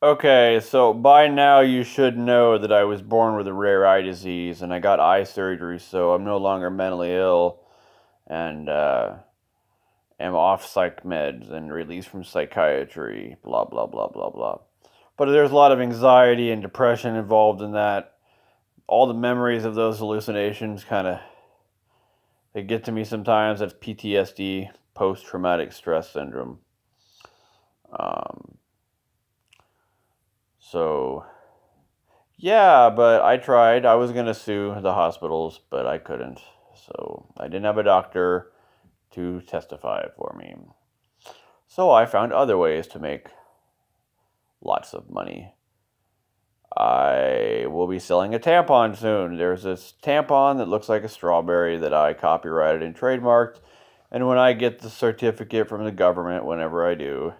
Okay, so by now you should know that I was born with a rare eye disease and I got eye surgery, so I'm no longer mentally ill and am off psych meds and released from psychiatry, blah, blah, blah, blah, blah. But there's a lot of anxiety and depression involved in that. All the memories of those hallucinations they get to me sometimes. That's PTSD, post-traumatic stress syndrome. Um, so, yeah, but I tried. I was going to sue the hospitals, but I couldn't. So I didn't have a doctor to testify for me. So I found other ways to make lots of money. I will be selling a tampon soon. There's this tampon that looks like a strawberry that I copyrighted and trademarked. And when I get the certificate from the government, whenever I do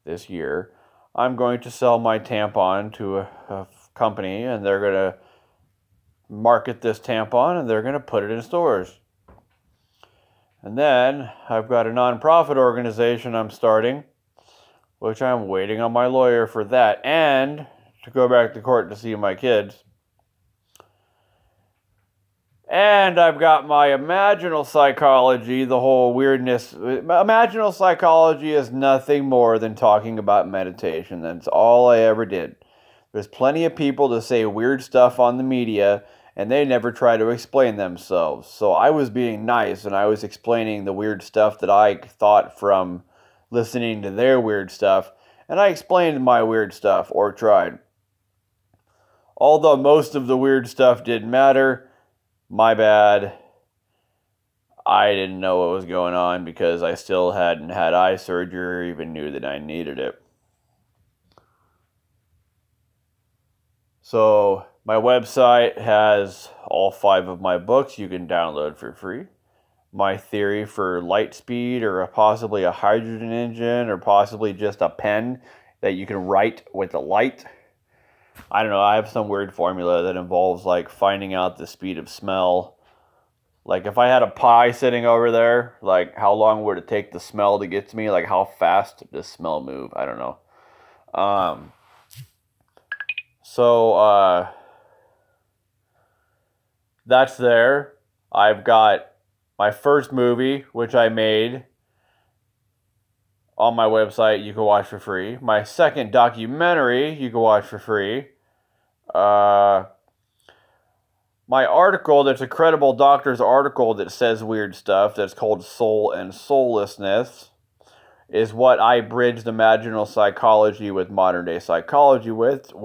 this year, I'm going to sell my tampon to a company, and they're going to market this tampon, and they're going to put it in stores. And then I've got a nonprofit organization I'm starting, which I'm waiting on my lawyer for that, and to go back to court to see my kids. And I've got my imaginal psychology, the whole weirdness. Imaginal psychology is nothing more than talking about meditation. That's all I ever did. There's plenty of people that say weird stuff on the media, and they never try to explain themselves. So I was being nice, and I was explaining the weird stuff that I thought from listening to their weird stuff. And I explained my weird stuff, or tried. Although most of the weird stuff didn't matter, my bad. I didn't know what was going on because I still hadn't had eye surgery or even knew that I needed it. So my website has all 5 of my books you can download for free. My theory for light speed, or possibly a hydrogen engine, or possibly just a pen that you can write with a light. I don't know, I have some weird formula that involves like finding out the speed of smell. Like if I had a pie sitting over there, like how long would it take the smell to get to me? Like how fast does smell move? I don't know. So that's there. I've got my first movie, which I made on my website, you can watch for free. My second documentary, you can watch for free. My article, that's a credible doctor's article that says weird stuff, that's called Soul and Soullessness, is what I bridged imaginal psychology with modern day psychology with,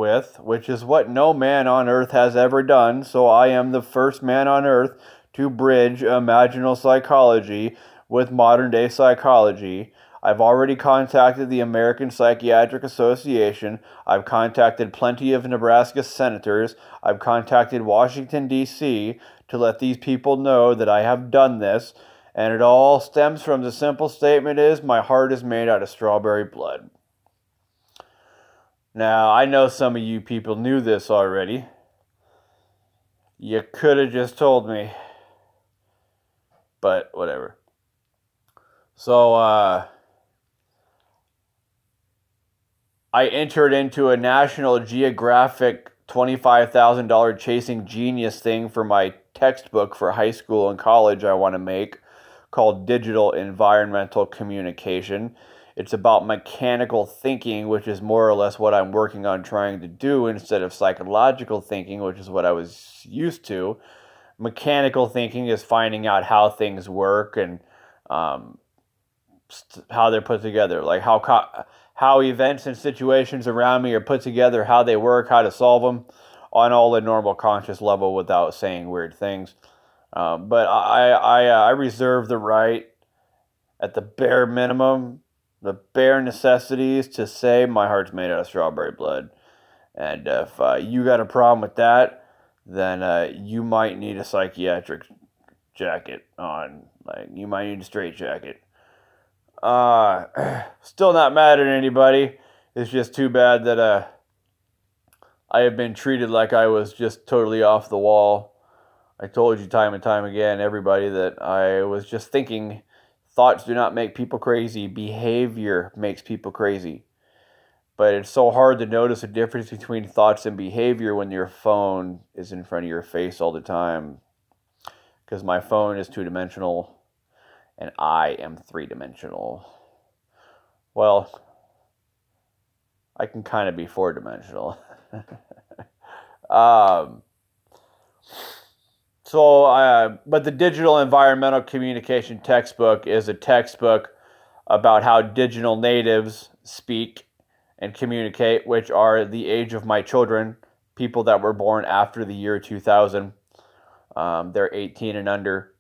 which is what no man on earth has ever done. So I am the first man on earth to bridge imaginal psychology with modern day psychology. I've already contacted the American Psychiatric Association. I've contacted plenty of Nebraska senators. I've contacted Washington, D.C. to let these people know that I have done this. And it all stems from the simple statement is, my heart is made out of strawberry blood. Now, I know some of you people knew this already. You could have just told me. But, whatever. So, I entered into a National Geographic $25,000 Chasing Genius thing for my textbook for high school and college I want to make, called Digital Environmental Communication. It's about mechanical thinking, which is more or less what I'm working on trying to do, instead of psychological thinking, which is what I was used to. Mechanical thinking is finding out how things work and how they're put together, like how events and situations around me are put together, how they work, how to solve them on all the normal conscious level without saying weird things. But I reserve the right, at the bare minimum, the bare necessities, to say my heart's made out of strawberry blood. And if you got a problem with that, then you might need a psychiatric jacket on. Like, you might need a straight jacket. Still not mad at anybody. It's just too bad that I have been treated like I was just totally off the wall. I told you time and time again, everybody, that I was just thinking. Thoughts do not make people crazy. Behavior makes people crazy. But it's so hard to notice a difference between thoughts and behavior when your phone is in front of your face all the time. Because my phone is two-dimensional and I am three-dimensional. Well, I can kind of be four-dimensional. But the digital environmental communication textbook is a textbook about how digital natives speak and communicate, which are the age of my children, people that were born after the year 2000. They're 18 and under.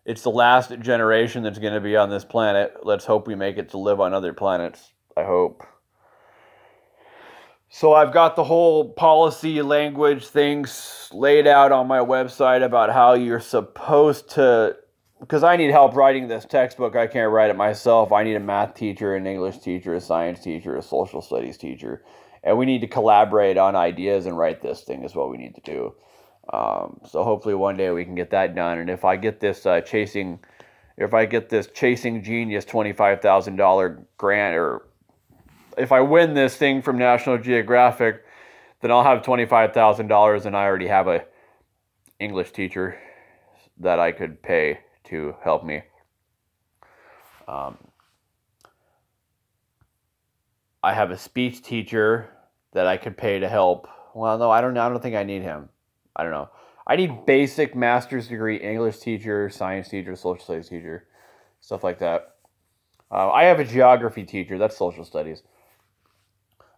It's the last generation that's going to be on this planet. Let's hope we make it to live on other planets. I hope. So I've got the whole policy language things laid out on my website about how you're supposed to, because I need help writing this textbook. I can't write it myself. I need a math teacher, an English teacher, a science teacher, a social studies teacher. And we need to collaborate on ideas and write this thing is what we need to do. So hopefully one day we can get that done. And if I get this Chasing Genius $25,000 grant, or if I win this thing from National Geographic, then I'll have $25,000 and I already have a English teacher that I could pay to help me. I have a speech teacher that I could pay to help. Well, no, I don't think I need him. I don't know. I need basic master's degree English teacher, science teacher, social studies teacher, stuff like that. I have a geography teacher. That's social studies.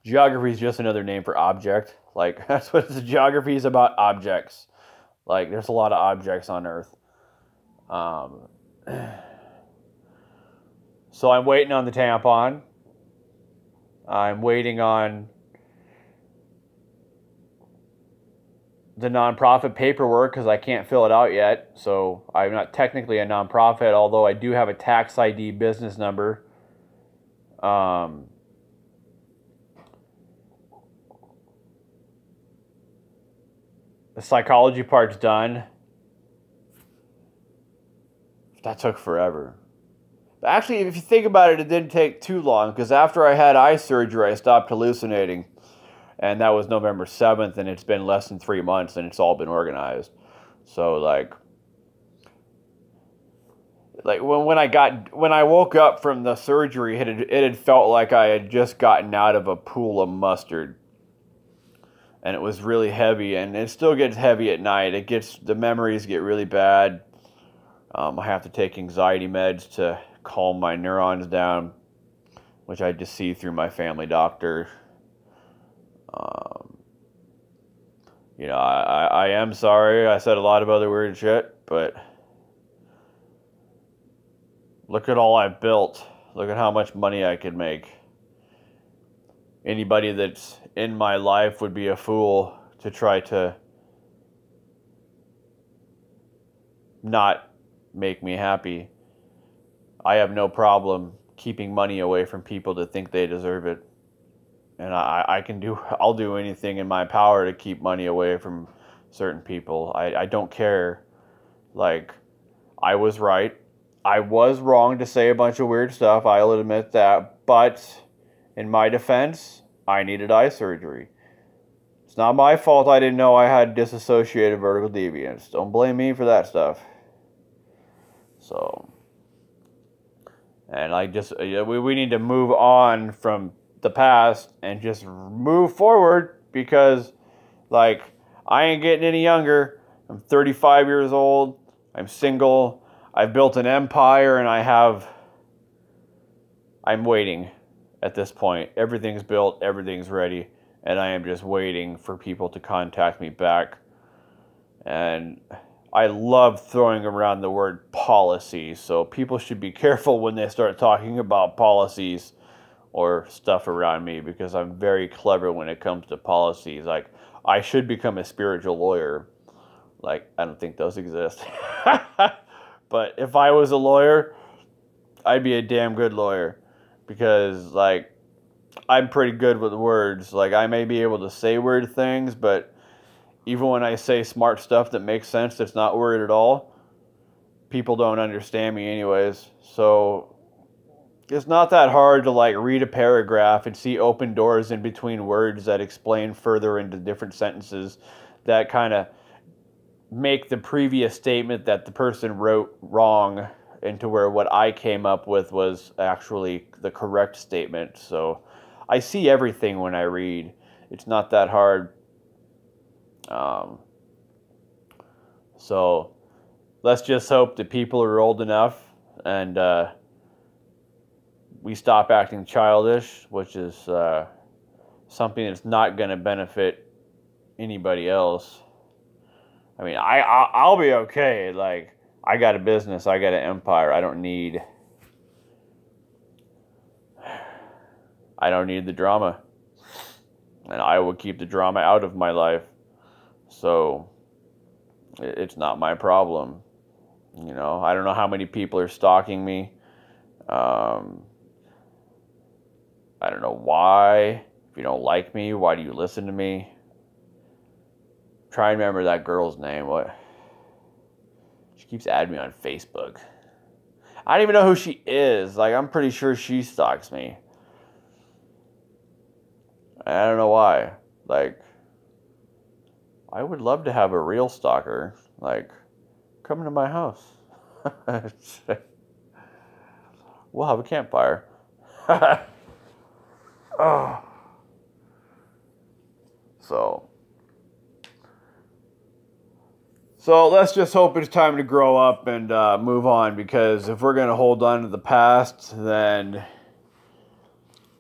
Geography is just another name for object. Like, that's what geography is about, objects. Like, there's a lot of objects on Earth. So I'm waiting on the tampon. I'm waiting on the nonprofit paperwork because I can't fill it out yet. So I'm not technically a nonprofit, although I do have a tax ID business number. The psychology part's done. That took forever. But actually, if you think about it, it didn't take too long, because after I had eye surgery, I stopped hallucinating. And that was November 7th, and it's been less than 3 months, and it's all been organized. So, like when I woke up from the surgery, it had felt like I had just gotten out of a pool of mustard. And it was really heavy, and it still gets heavy at night. The memories get really bad. I have to take anxiety meds to calm my neurons down, which I just see through my family doctor. I am sorry. I said a lot of other weird shit, but look at all I've built. Look at how much money I could make. Anybody that's in my life would be a fool to try to not make me happy. I have no problem keeping money away from people that think they deserve it. And I'll do anything in my power to keep money away from certain people. I don't care. Like, I was right. I was wrong to say a bunch of weird stuff. I'll admit that. But in my defense, I needed eye surgery. It's not my fault I didn't know I had dissociative vertical deviance. Don't blame me for that stuff. So, and we need to move on from the past and just move forward, because, like, I ain't getting any younger. I'm 35 years old. I'm single. I've built an empire, and I'm waiting at this point. Everything's built, everything's ready, and I am just waiting for people to contact me back. And I love throwing around the word policy, so people should be careful when they start talking about policies or stuff around me, because I'm very clever when it comes to policies. Like, I should become a spiritual lawyer. Like, I don't think those exist. But if I was a lawyer, I'd be a damn good lawyer, because, like, I'm pretty good with words. Like, I may be able to say weird things, but even when I say smart stuff that makes sense that's not weird at all, people don't understand me anyways. So It's not that hard to like read a paragraph and see open doors in between words that explain further into different sentences that kind of make the previous statement that the person wrote wrong into where what I came up with was actually the correct statement. So I see everything when I read. It's not that hard. Um, so let's just hope that people are old enough and we stop acting childish, which is something that's not going to benefit anybody else. I mean, I'll be okay. Like, I got a business, I got an empire. I don't need the drama, and I will keep the drama out of my life. So it's not my problem. You know, I don't know how many people are stalking me. I don't know why. If you don't like me, why do you listen to me? Try and remember that girl's name. What? She keeps adding me on Facebook. I don't even know who she is. Like, I'm pretty sure she stalks me. I don't know why. Like, I would love to have a real stalker. Like, come to my house. We'll have a campfire. Oh. So let's just hope it's time to grow up and move on, because if we're going to hold on to the past, then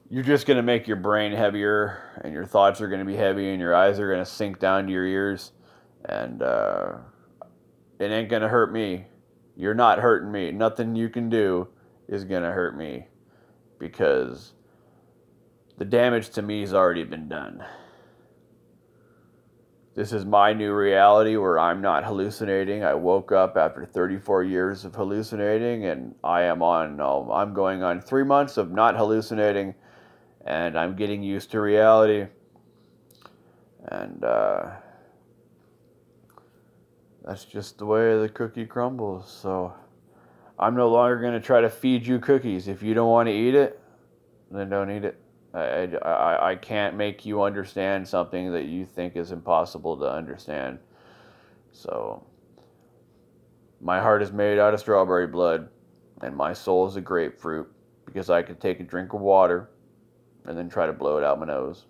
you're just going to make your brain heavier, and your thoughts are going to be heavy, and your eyes are going to sink down to your ears, and it ain't going to hurt me. You're not hurting me. Nothing you can do is going to hurt me, because the damage to me has already been done. This is my new reality where I'm not hallucinating. I woke up after 34 years of hallucinating, and I'm going on 3 months of not hallucinating, and I'm getting used to reality. And that's just the way the cookie crumbles. So I'm no longer going to try to feed you cookies. If you don't want to eat it, then don't eat it. I can't make you understand something that you think is impossible to understand. So, my heart is made out of strawberry blood, and my soul is a grapefruit, because I could take a drink of water and then try to blow it out my nose.